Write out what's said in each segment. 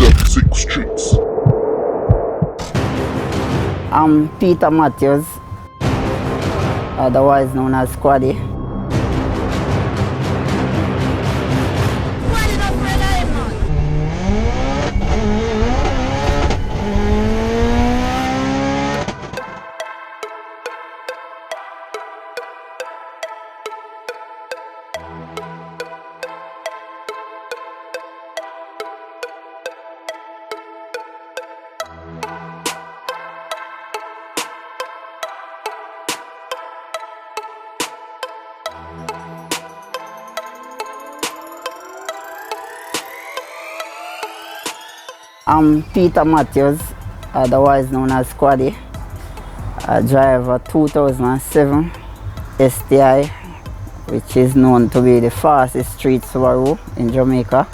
76 Streets. I'm Peter Matthews, otherwise known as Squaddy. I'm Peter Matthews, otherwise known as Squaddy. I drive a 2007 STI, which is known to be the fastest street Subaru in Jamaica.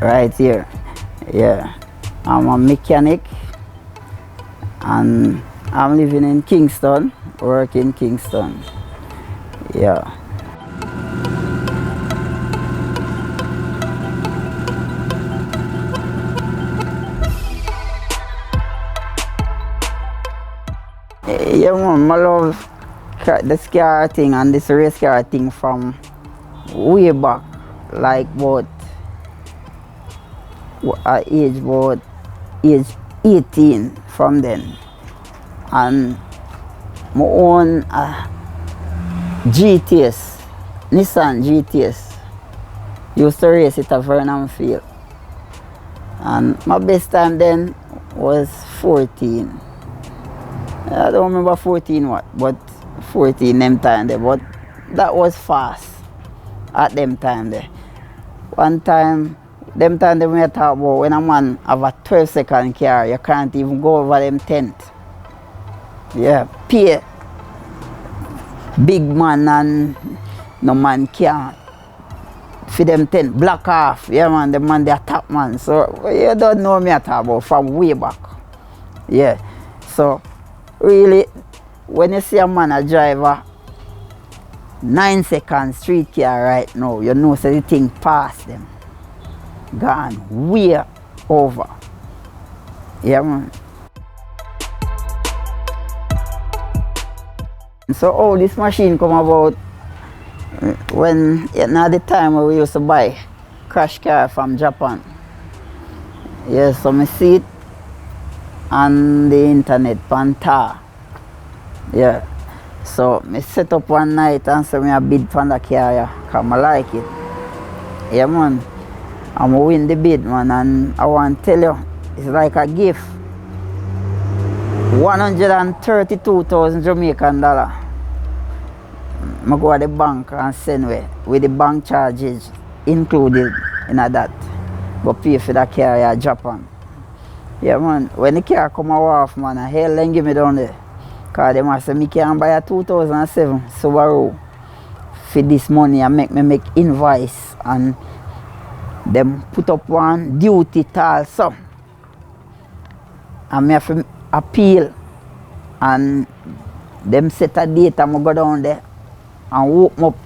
Right here, yeah. I'm a mechanic and I'm living in Kingston, work in Kingston, yeah. Yeah man, I love this car thing and this race car thing from way back, like about age 18 from then. And my own GTS, Nissan GTS, used to race it at Vernon Field. And my best time then was 14. I don't remember 14 what, but 14 them time there, but that was fast at them time there. One time, them time they may talk about when a man have a 12-second car, you can't even go over them 10th. Yeah, pay big man and no man can't for them 10 block off. Yeah man, the man they are top man. So you don't know me at all about from way back. Yeah. So really when you see a man a driver 9-second street car right now, you know so the thing past them. Gone way over. Yeah man. So how this machine come about when at the time when we used to buy crash car from Japan. Yeah, so I see it on the internet, Panta. Yeah. So I set up one night and so I bid for the car because I like it. Yeah man. I'm going to win the bid man, and I want to tell you, it's like a gift. 132,000 Jamaican dollar. I go to the bank and send away with the bank charges included in that. But pay for the car in Japan. Yeah man, when the car come off man, hell then give me down there. Because they must say me can buy a 2007 Subaru for this money and make invoice and them put up one duty also. And me have to appeal and them set a date and I go down there and walk up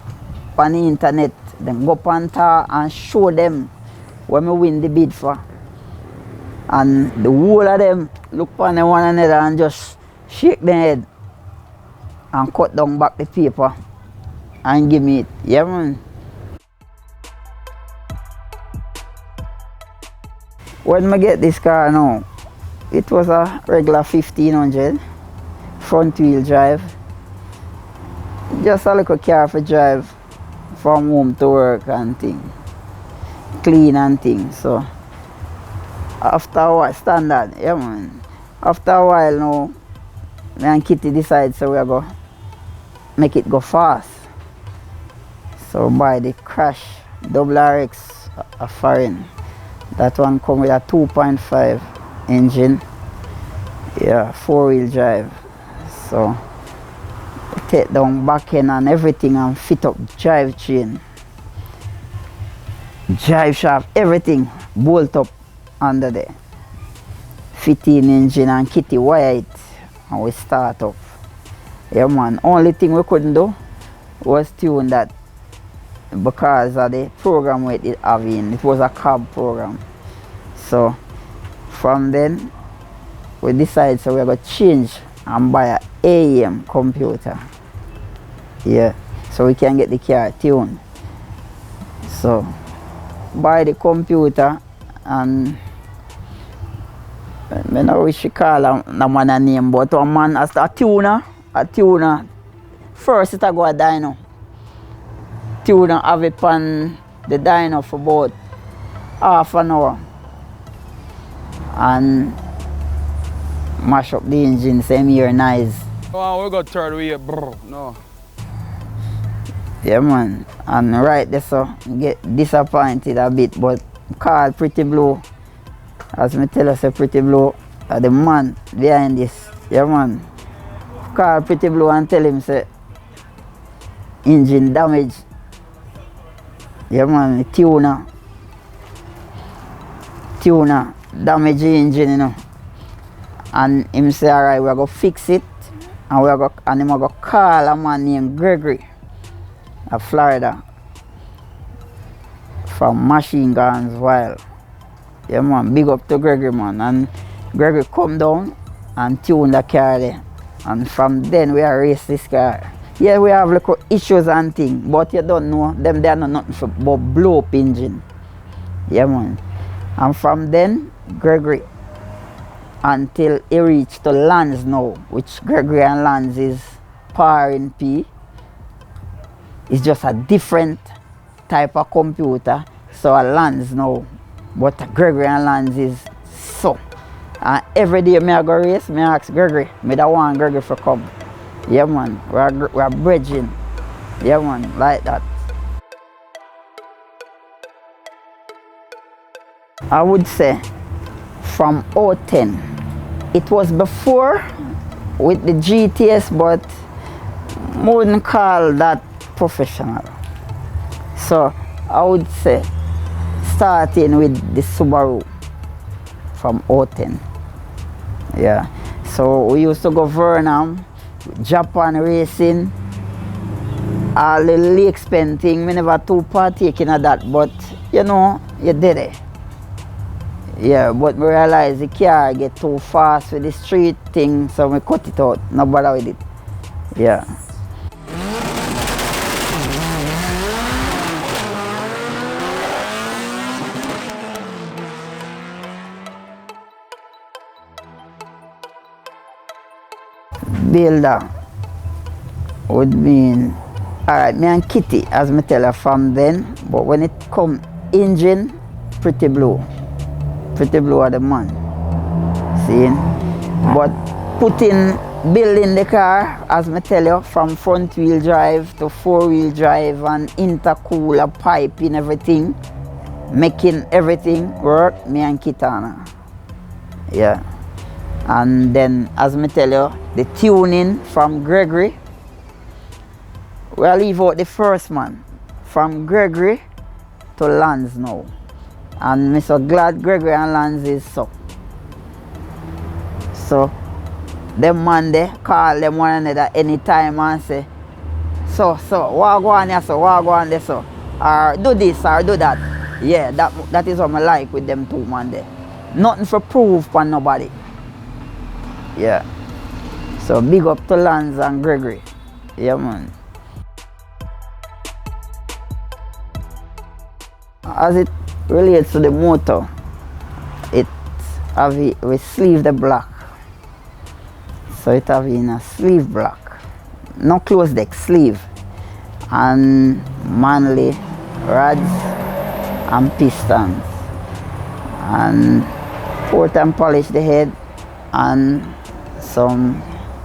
on the internet, then go up and talk and show them what I win the bid for. And the whole of them look on one another and just shake their head and cut down back the paper and give me it. Yeah man. When I get this car now, it was a regular 1500 front wheel drive. Just a little car for drive from home to work and thing. Clean and thing. So after a while, standard, yeah man. After a while now, me and Kitty decide so we are go make it go fast. So buy the Crash RX a foreign. That one come with a 2.5 engine. Yeah, 4-wheel drive. So take down back end and everything and fit up drive chain, drive shaft, everything bolt up under there. 15 engine and Kitty wire it and we start up. Yeah man, only thing we couldn't do was tune that because of the program we did have in. It was a cab program. So from then we decided so we're going to change and buy an AM computer. Yeah, so we can get the car tuned. So buy the computer, and I don't know what she call a man a name, but a man as a tuner. First it a go a dyno. Tuner have it on the dyno for about half an hour and mash up the engine, same here nice. Oh, we got third way, bro. No. Yeah man, and right there so get disappointed a bit, but call Pretty Blue, as me tell us, Pretty Blue are the man behind this. Yeah man, call Pretty Blue and tell him say engine damage. Yeah man, tuner damage the engine, you know. And him say alright, we're gonna fix it, and him gonna call a man named Gregory of Florida from Machine Guns Wild. Yeah man, big up to Gregory man, and Gregory come down and tune the car there, and from then we are race this car. Yeah, we have little issues and things, but you don't know them, they are not nothing for but blow up engine. Yeah man, and from then Gregory until he reached to Lance now, which Gregory and Lance is par in P. It's just a different type of computer, so a Lance now, but Gregory and Lance is so. And every day I go race, I ask Gregory, I don't want Gregory to come. Yeah man, we're bridging. Yeah man, like that. I would say from 010. It was before with the GTS, but I wouldn't call that professional. So I would say starting with the Subaru from 010. Yeah. So we used to go Vernam, Japan racing, all the lake spend thing. We never too partaking of that, but you know, you did it. Yeah, but we realized the car get too fast with the street thing, so we cut it out, no bother with it. Yeah. Builder would mean, alright, me and Kitty, as me tell her from then, but when it come engine, Pretty Blue. Pretty Blue are the man. See? But building the car, as me tell you, from front wheel drive to 4-wheel drive and intercooler, piping, everything, making everything work, me and Kitana. Yeah. And then, as me tell you, the tuning from Gregory, we'll leave out the first man. From Gregory to Lance now. And I'm so glad Gregory and Lance is so. So, them man they call them one another anytime and say, so, what go on here, so, what go on there, so. Or do this, or do that. Yeah, that is what I like with them two man there. Nothing for proof for nobody. Yeah. So big up to Lance and Gregory. Yeah man. As it relates to the motor, it have we sleeve the black. So it have in a sleeve black. No close deck, sleeve. And manly rods and pistons. And port and polish the head and some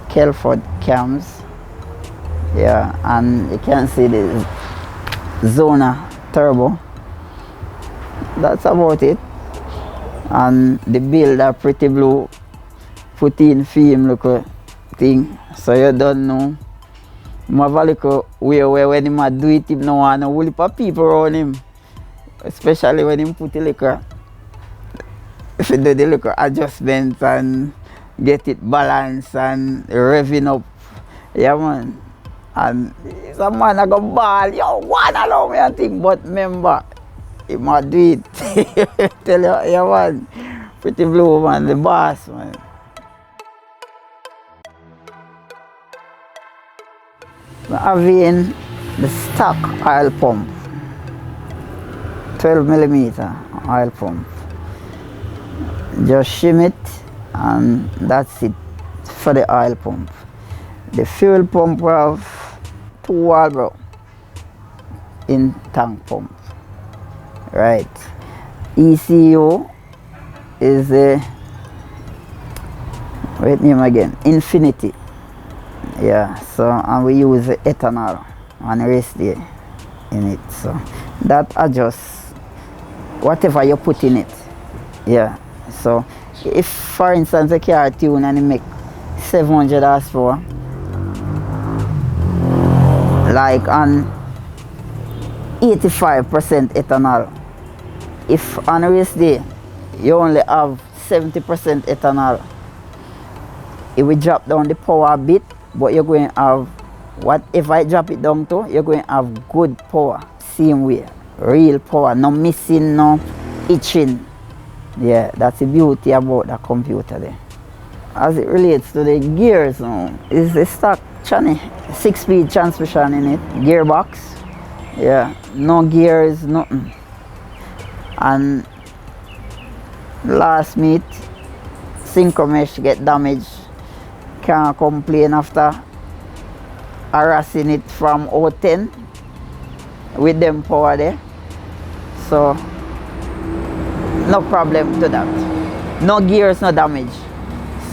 Kelford cams. Yeah, and you can see the Zona turbo. That's about it. And the builder Pretty Blue put in film look thing. So you don't know. I have a little way where when he do it, he don't want a whole heap of people around him. Especially when he put the liquor. If you do the little adjustments and get it balanced and revving up. Yeah, man. And some man I go ball, yo, one allow me and think, but remember, he might do it. Tell you, yeah, man. Pretty Blue, man, the boss, man. Having the stock oil pump, 12mm oil pump. Just shim it, and that's it for the oil pump. The fuel pump we have 2 Walbro in tank pump. Right. ECU is a, wait name again, Infinity. Yeah, so and we use ethanol and rest there in it. So that adjusts whatever you put in it. Yeah. So if for instance a car tune and it make 700 horsepower, like on 85% ethanol, if on a race day you only have 70% ethanol, it will drop down the power a bit, but you're going to have, what if I drop it down to, you're going to have good power, same way, real power, no missing, no itching. Yeah, that's the beauty about the computer there. As it relates to the gears now, it's a stock channel, 6-speed transmission in it, gearbox. Yeah, no gears, nothing. And last meet, synchro mesh get damaged. Can't complain after harassing it from 010 with them power there. So no problem to that. No gears, no damage.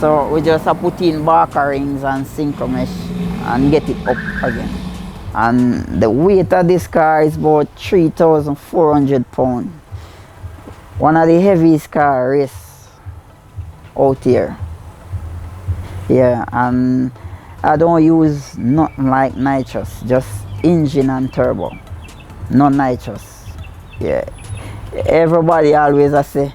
So we just have put in barker rings and synchro mesh and get it up again. And the weight of this car is about 3,400 pounds. One of the heaviest car race out here. Yeah, and I don't use nothing like nitrous, just engine and turbo. No nitrous. Yeah. Everybody always say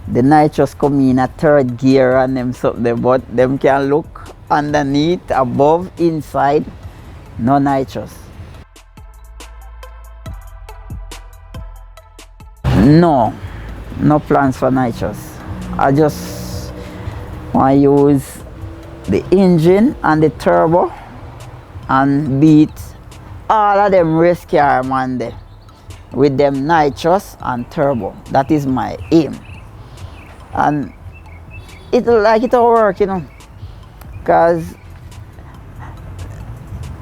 the nitrous come in a 3rd gear and them something, but them can look underneath, above, inside. No nitrous. No plans for nitrous. I just want to use the engine and the turbo and beat all of them race car man there with them nitrous and turbo. That is my aim. And it'll work, you know, because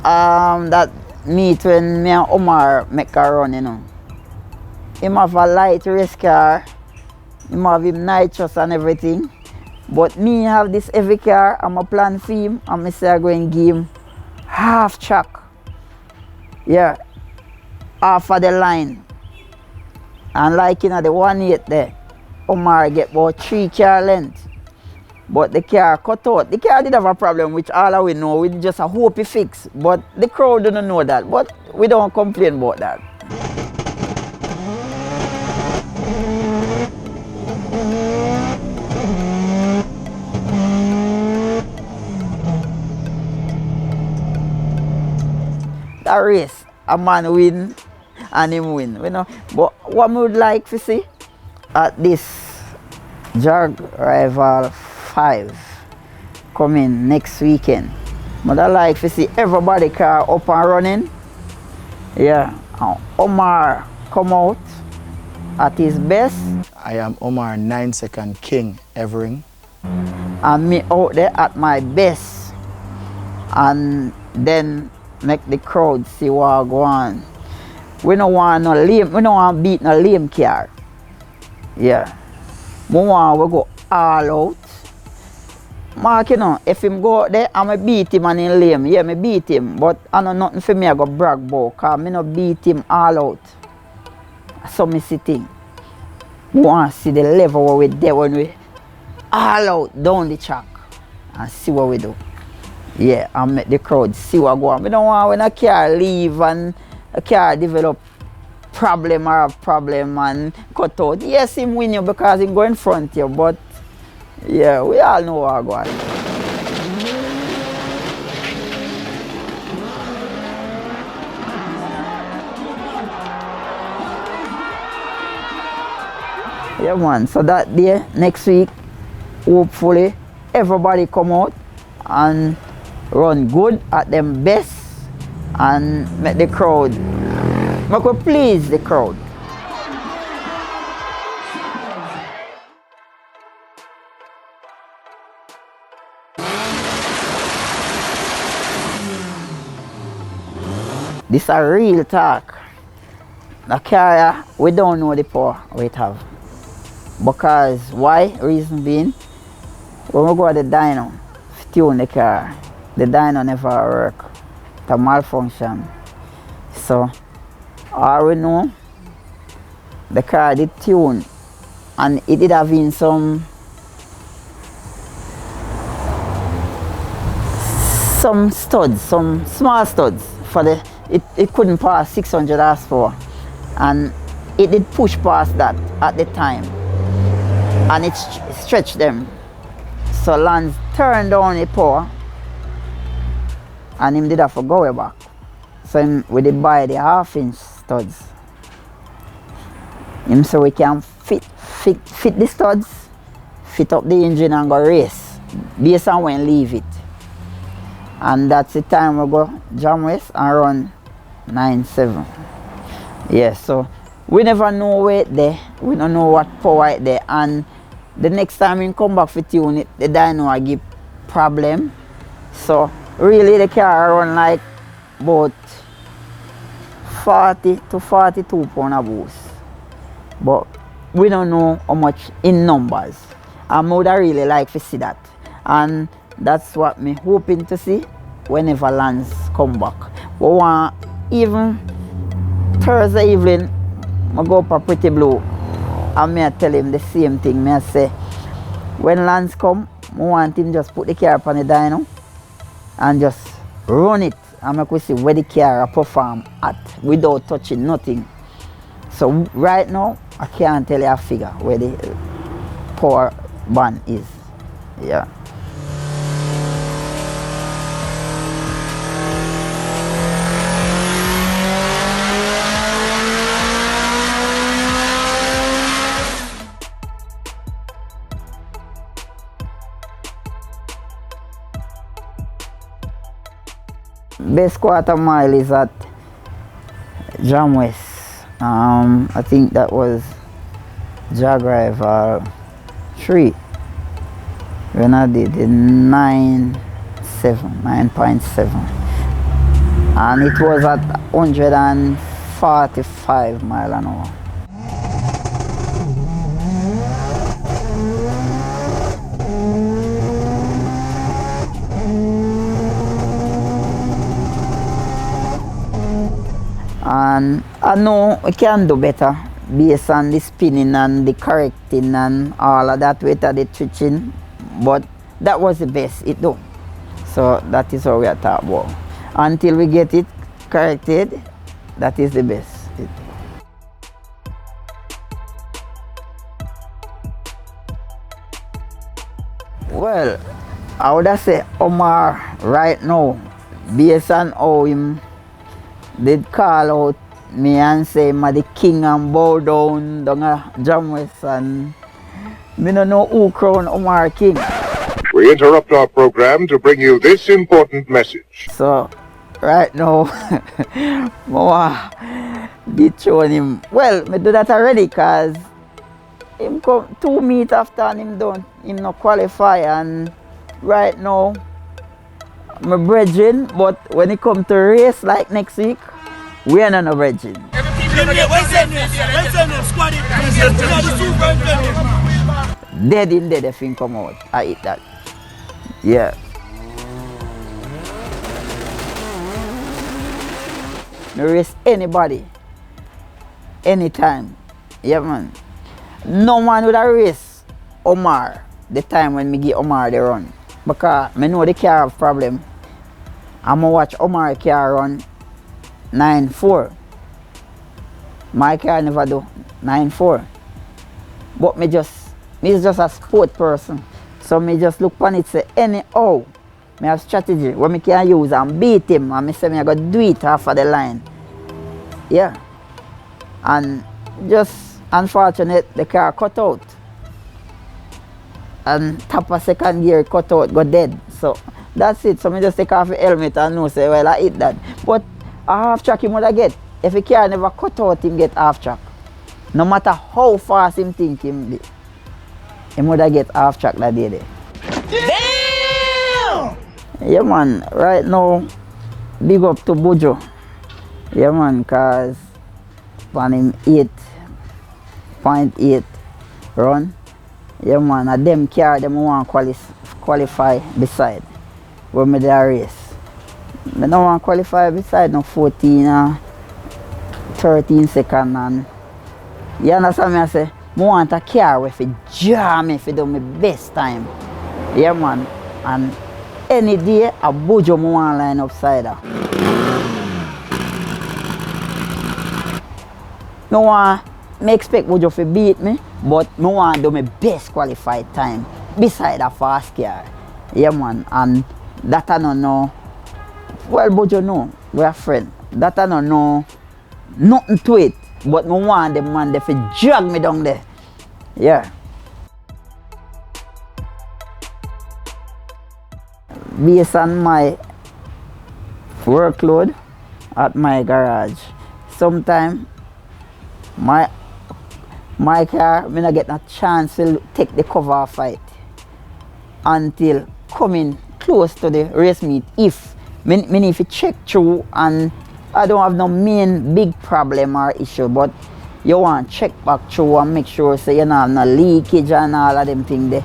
that meet when me and Omar make a run, you know, him have a light race car, him have him nitrous and everything, but me have this heavy car. I'm a plan for him, and I say I'm going to give him half track. Yeah, half of the line. And like, you know, the 1.8 there, Omar get about 3 car length. But the car cut out. The car did have a problem, which all we know, we just a hope it fix. But the crowd don't know that. But we don't complain about that. That race, a man win and him win, you know. But what we would like to see at this Jag Rival 5 coming next weekend, but I like to see everybody car up and running. Yeah, Omar come out at his best. I am Omar 9-second King Evering. And me out there at my best. And then make the crowd see what go on. We don't want no lame, we don't want to beat no lame car. Yeah. We want to go all out. Mark, you know, if him go out there, I beat him and in lame. Yeah, me beat him. But I know nothing for me I go brag about, because I no beat him all out. So me see thing. We want to see the level where we there when we all out down the track and see what we do. Yeah, and make the crowd see what go on. We don't want when a car leave and a car develop problem or have problem and cut out. Yes, him win you because he go in front of you, but Yeah, we all know what going. Yeah man, so that day, next week, hopefully everybody come out and run good at them best and make the crowd, make we please the crowd. This a real talk. The car, we don't know the power we have. Because why? Reason being, when we go to the dyno, tune the car, the dyno never work. It malfunction. So all we know, the car did tune and it did have in some studs, some small studs for the it couldn't pass 600 horsepower, and it did push past that at the time, and it stretched them. So Lance turned down the power, and him did have to go way back. So we did buy the 1/2-inch studs. Him so we can fit the studs, fit up the engine and go race based on when leave it. And that's the time we go jam race and run 9.7. Yeah, so we never know where it there, we don't know what power it there, and the next time we come back for tune it, the dyno will give problem. So really the car run like about 40 to 42 pound of boost. But we don't know how much in numbers. I would really like to see that. And that's what me hoping to see whenever Lance come back. But even Thursday evening, I go up a Pretty Blue and I tell him the same thing. I say, when Lance come, I want him just put the car up on the dyno and just run it and make we see where the car perform at without touching nothing. So right now, I can't tell you a figure where the power band is. Yeah. Best quarter mile is at Jam West. I think that was Rivalry 3 when I did the 9.7, and it was at 145 miles an hour. And I know we can do better based on the spinning and the correcting and all of that with the twitching, but that was the best it do. So that is what we are talking about. Until we get it corrected, that is the best. Well, I would say Omar right now, based on how him did call out me and say I'm the king and bow down a Jam West, and me don't know who crown Omar king. We interrupt our program to bring you this important message. So right now, Mama did show him. Well, me do that already because him come 2 meets after and him not qualify, and right now my brethren, but when it come to race like next week, we are not no brethren. Dead in dead if he come out, I eat that. Yeah. No race anybody, anytime. Yeah man. No man would have race Omar the time when me give Omar the run. Because I know the car have problem. I'ma watch Omar car run 9.4. My car never do 9.4. But me just a sport person. So me just look on it say anyhow, me have strategy where me can use and beat him, and me say me I go do it off of the line. Yeah. And just unfortunate the car cut out. And top of second gear cut out, go dead. So that's it. So me just take off the helmet and know say well I hit that. But a half track him would have get. If the car never cut out, him get half track. No matter how fast him think him be, him would have get half track that day there. Damn! Yeah man, right now, big up to Bojo. Yeah man, cause on him 8.8 run. Yeah man, a them car them want qualify beside when me there race. I don't want qualify beside no 14 or 13 seconds, and you understand me I say, I want a car where fi jam me fi do my best time. Yeah man, and any day a Bojo I want line upside her. Me expect Bojo to beat me, but I want to do my best qualified time beside a fast car. Yeah man, and that I don't know. Well Bojo know, we are friends. That I don't know nothing to it, but I want them man they fi drag me down there. Yeah. Based on my workload at my garage, sometimes my car, me not get a chance to take the cover off it until coming close to the race meet. If me need to check through and I don't have no main big problem or issue, but you want to check back through and make sure so you don't have no leakage and all of them things, the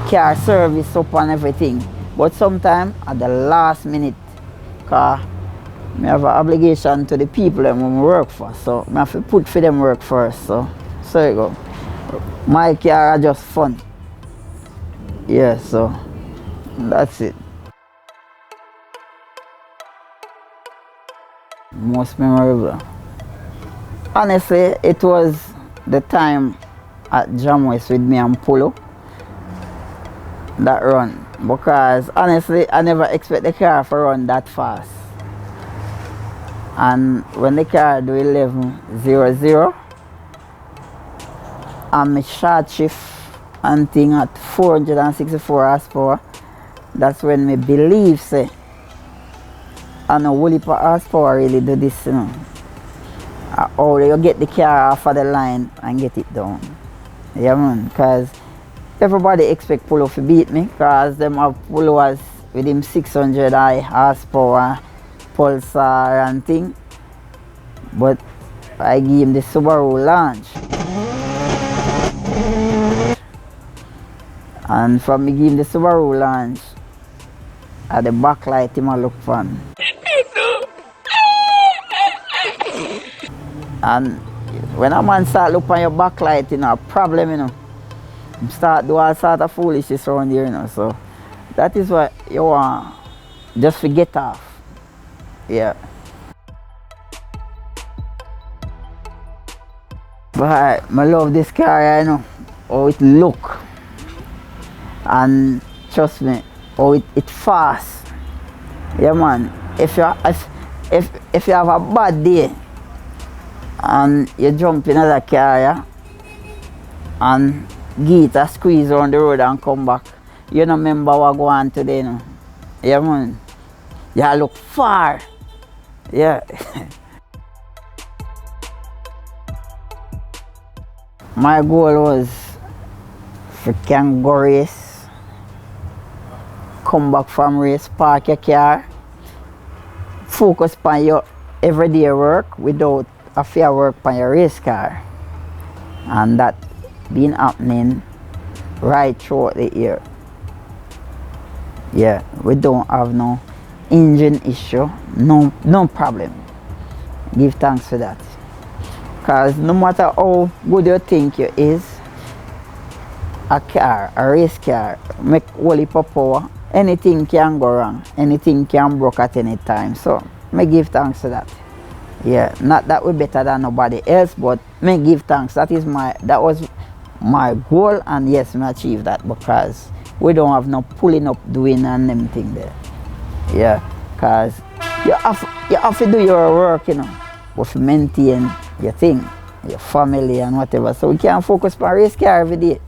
car service up and everything. But sometimes at the last minute, cause I have an obligation to the people that I work for, so I have to put for them work first. So you go. My car are just fun. Yeah, so that's it. Most memorable. Honestly, it was the time at Jamaica with me and Polo that run. Because honestly, I never expect the car to run that fast. And when the car do 11.00 and my short shift and thing at 464 horsepower, that's when me believe say I know whole heap of horsepower really do this, you know. Or you get the car off of the line and get it down. Yeah man, because everybody expect Polo to beat me, because them have Polo's with him 600 high horsepower Pulsar and thing. But I give him the Subaru launch. And from me give him the Subaru launch, at the backlight him a look fun. And when a man start look on your backlight, you know, a problem, you know. Start do all sort of foolishness around here, you know. So that is what you want, just forget off. Yeah. But I love this car, you know, how it look. And trust me, how it fast. Yeah man, if you have a bad day and you jump in another car, yeah, and get a squeeze around the road and come back, you don't remember what go on today, you know. Yeah man, you look far. Yeah. My goal was for can go race, come back from race, park your car, focus on your everyday work without a fair work on your race car. And that been happening right throughout the year. Yeah, we don't have no engine issue, no problem. Give thanks for that. Because no matter how good you think you is, a car, a race car, make whole heap of power, anything can go wrong, anything can break at any time. So, me give thanks for that. Yeah, not that we better than nobody else, but me give thanks. That was my goal, and yes, me achieve that because we don't have no pulling up, doing and them thing there. Yeah, cause you have to do your work, you know, to maintain your thing, your family and whatever. So we can't focus on race car every day.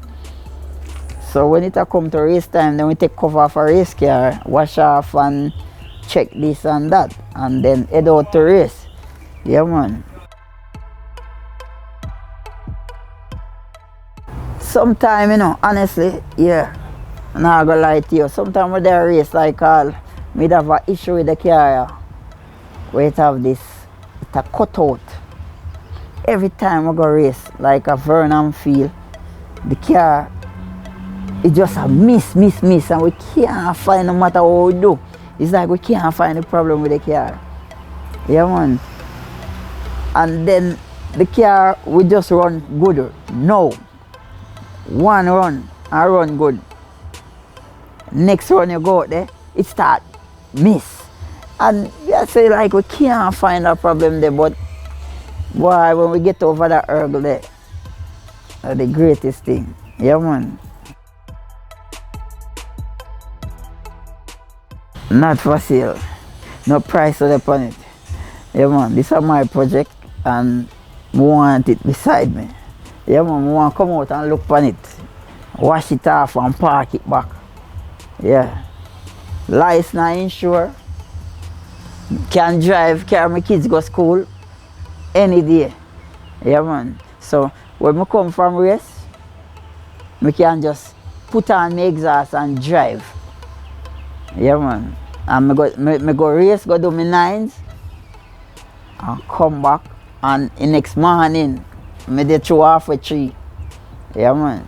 So when it come to race time, then we take cover off a race car, wash off and check this and that, and then head out to race. Yeah, man. Sometimes, you know, honestly, yeah, I'm not gonna lie to you. Sometimes when they race, like we'd have an issue with the car where it have this, it's a cutout. Every time we go race, like a Vernon field, the car, it just a miss, and we can't find no matter what we do. It's like we can't find a problem with the car. Yeah, man. And then the car, we just run good. No. One run, I run good. Next run you go out there, it start miss. And I say like we can't find a problem there, but boy, when we get over that hurdle there, that's the greatest thing. Yeah, man. Not for sale. No price upon it. Yeah, man, this is my project and I want it beside me. Yeah, man, I want to come out and look on it. Wash it off and park it back. Yeah. License not insured. Can drive, carry my kids go school any day. Yeah, man. So when I come from race, I can just put on my exhaust and drive. Yeah, man. And I go race, go do my nines, and come back. And the next morning, I did through halfway 3. Yeah, man.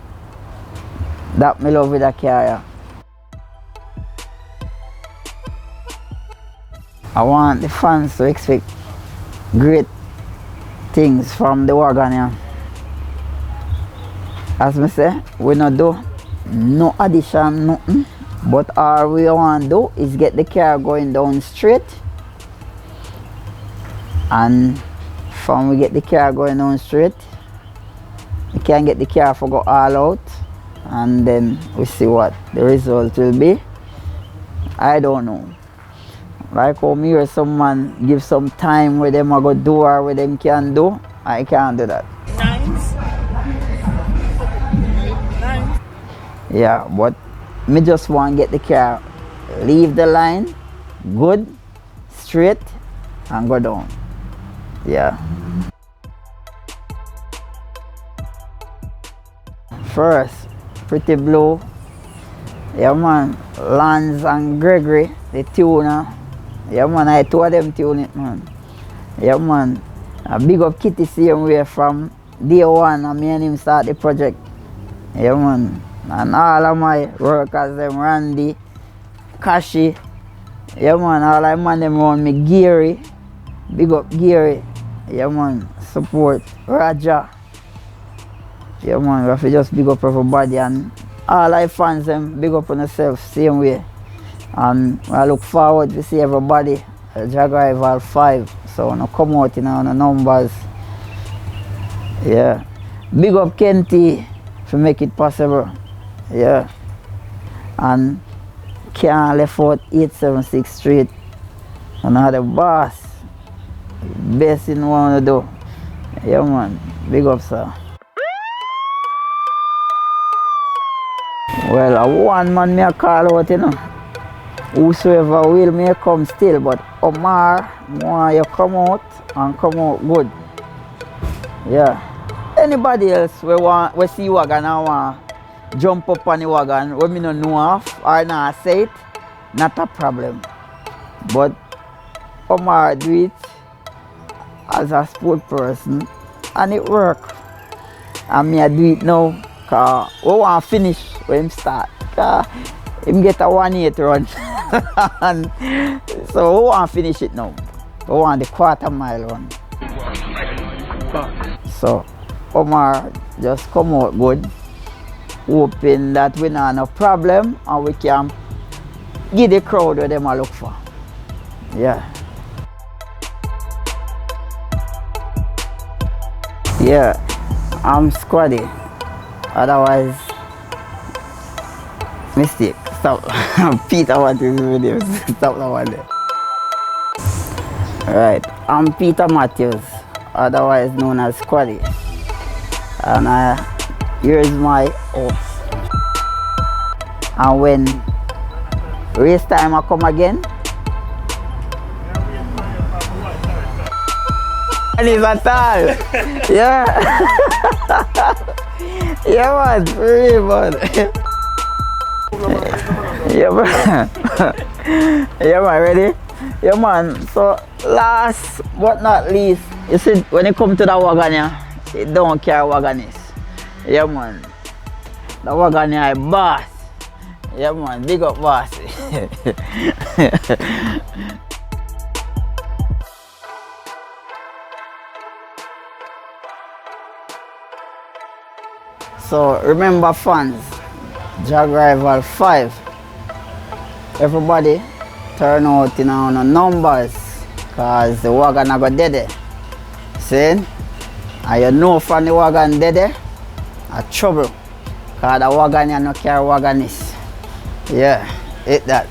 That me love with the car. Yeah. I want the fans to expect great things from the wagon. Yeah. As I say, we not do no addition, nothing. But all we want to do is get the car going down straight. And from we get the car going down straight, we can get the car for go all out. And then we see what the result will be. I don't know. Like how me or someone give some time where them go do or where them can do, I can't do that. Nice. Yeah, but me just want to get the car, leave the line, good, straight, and go down. Yeah. First, Pretty Blue. Yeah, man. Lance and Gregory, the tuner. Yeah, man. I two of them tune it, man. Yeah, man. A big up Kitty same way from day one, and me and him start the project. Yeah, man. And all of my workers, them Randy, Kashi. Yeah, man. All I man them around me, Gary. Big up Gary. Yeah, man. Support Raja. Yeah, man. We have to just big up everybody, and all I fans them big up on themselves same way. And I look forward to see everybody at Jag Rival 5. So I come out in the numbers. Yeah. Big up Kenty to make it possible. Yeah. And can't left out 876 Street. Another boss. Best in one to do. Yeah, man. Big up, sir. Well, a one man may call out, you know. Whosoever will may come still, but Omar, want you come out and come out good. Yeah. Anybody else we see wagon and want jump up on the wagon, when me no know off or not say it, not a problem. But Omar do it as a sport person and it work. And me I do it now because we want to finish when him start. Him get a 1-8 run. And so we want to finish it now. We want the quarter-mile run. So Omar just come out good, hoping that we not no problem and we can give the crowd what them a look for. Yeah. Yeah, I'm Squaddy. Otherwise Mistake. Stop. Peter want this video. Stop that one there. Right. I'm Peter Matthews, otherwise known as Squaddy. And here's my horse. And when race time I come again, and it's at all. Yeah. Yeah man, for real man. Yeah man. Yeah man, ready? Yeah man, so last but not least, you see when it comes to the wagon, yeah, it don't care wagonist. Yeah man, the wagon is boss. Yeah man, big up boss. So remember fans, Jag Rival 5. Everybody turn out in our numbers, cause the wagon I got dead. See? And you know from the wagon dead, a trouble. Cause the wagon you no care wagonist. Yeah, hit that.